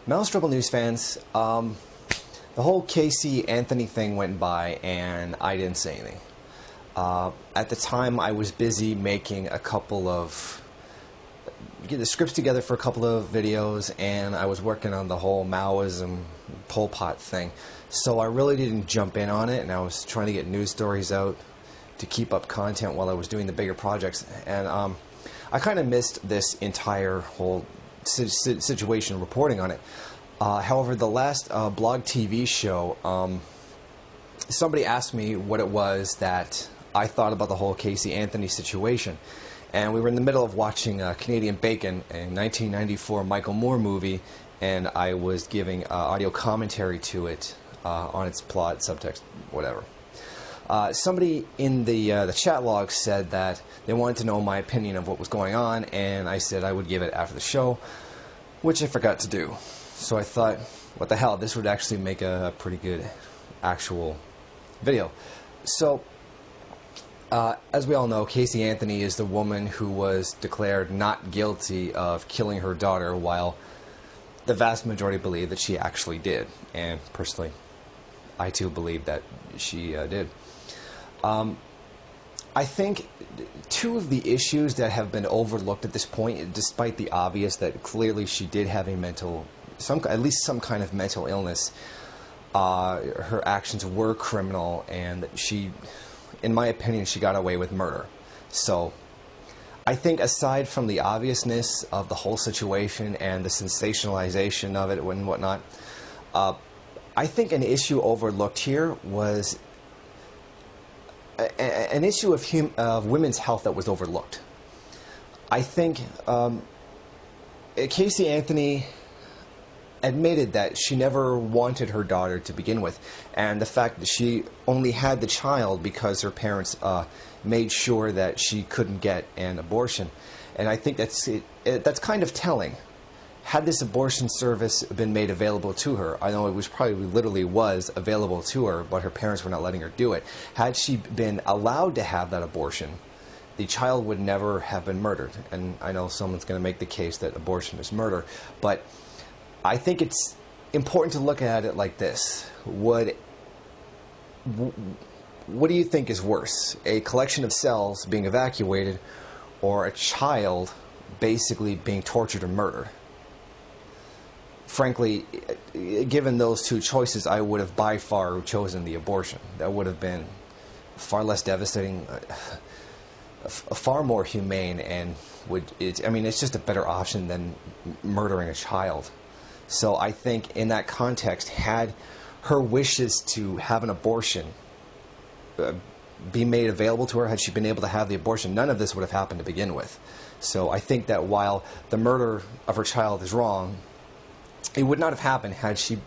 Maoist Rebel news fans, the whole Casey Anthony thing went by and I didn't say anything. At the time, I was busy making a couple of get the scripts together for a couple of videos, and I was working on the whole Maoism Pol Pot thing. So I really didn't jump in on it, and I was trying to get news stories out to keep up content while I was doing the bigger projects. And I kind of missed this entire whole situation, reporting on it. However, the last blog TV show, somebody asked me what it was that I thought about the whole Casey Anthony situation. And we were in the middle of watching Canadian Bacon, a 1994 Michael Moore movie, and I was giving audio commentary to it on its plot, subtext, whatever. Somebody in the chat log said that they wanted to know my opinion of what was going on, and I said I would give it after the show, which I forgot to do. So I thought, what the hell, this would actually make a pretty good actual video. So, as we all know, Casey Anthony is the woman who was declared not guilty of killing her daughter, while the vast majority believe that she actually did. And personally, I too believe that she did. I think two of the issues that have been overlooked at this point, despite the obvious that clearly she did have a at least some kind of mental illness, her actions were criminal, and she, in my opinion, she got away with murder. So I think aside from the obviousness of the whole situation and the sensationalization of it and whatnot, I think an issue overlooked here was an issue of women's health that was overlooked. I think Casey Anthony admitted that she never wanted her daughter to begin with, and the fact that she only had the child because her parents made sure that she couldn't get an abortion. And I think that's kind of telling. Had this abortion service been made available to her, I know it was probably literally was available to her, but her parents were not letting her do it. Had she been allowed to have that abortion, the child would never have been murdered. And I know someone's going to make the case that abortion is murder, but I think it's important to look at it like this. What do you think is worse? A collection of cells being evacuated, or a child basically being tortured or murdered? Frankly, given those two choices, I would have by far chosen the abortion. That would have been far less devastating, far more humane, and it's just a better option than murdering a child. So I think in that context, had her wishes to have an abortion be made available to her, had she been able to have the abortion, none of this would have happened to begin with. So I think that while the murder of her child is wrong, it would not have happened had she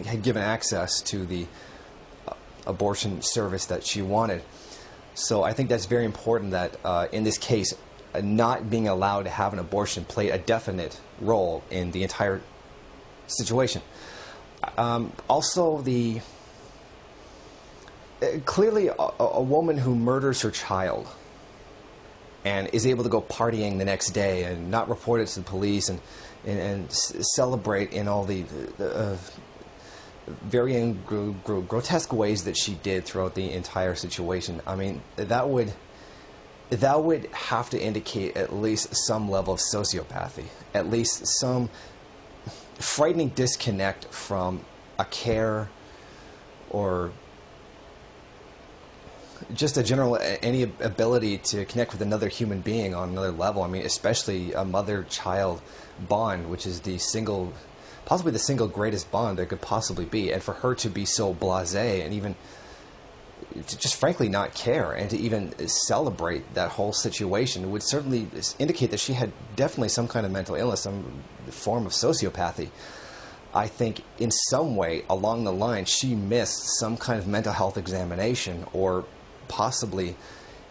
had given access to the abortion service that she wanted. So I think that's very important that in this case, not being allowed to have an abortion played a definite role in the entire situation. Also, clearly a woman who murders her child and is able to go partying the next day and not report it to the police and celebrate in all the varying grotesque ways that she did throughout the entire situation. I mean, that would have to indicate at least some level of sociopathy, at least some frightening disconnect from a care or just a general any ability to connect with another human being on another level. I mean, especially a mother-child bond, which is possibly the single greatest bond there could possibly be. And for her to be so blasé and even to just frankly not care and to even celebrate that whole situation would certainly indicate that she had definitely some kind of mental illness, some form of sociopathy. I think in some way along the line she missed some kind of mental health examination, or possibly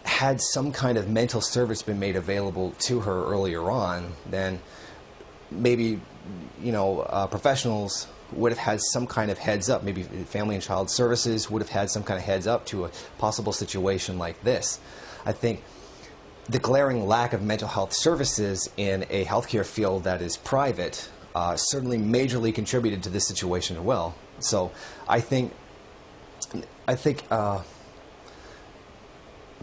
had some kind of mental service been made available to her earlier on, then maybe, professionals would have had some kind of heads up. Maybe Family and Child Services would have had some kind of heads up to a possible situation like this. I think the glaring lack of mental health services in a healthcare field that is private certainly majorly contributed to this situation as well. So I think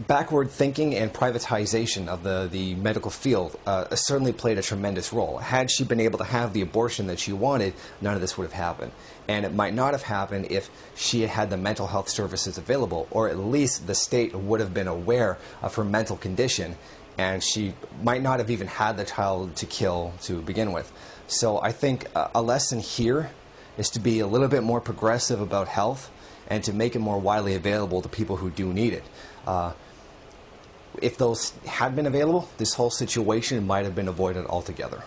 backward thinking and privatization of the medical field certainly played a tremendous role. Had she been able to have the abortion that she wanted, none of this would have happened. And it might not have happened if she had had the mental health services available, or at least the state would have been aware of her mental condition, and she might not have even had the child to kill to begin with. So I think a lesson here is to be a little bit more progressive about health and to make it more widely available to people who do need it. If those had been available, this whole situation might have been avoided altogether.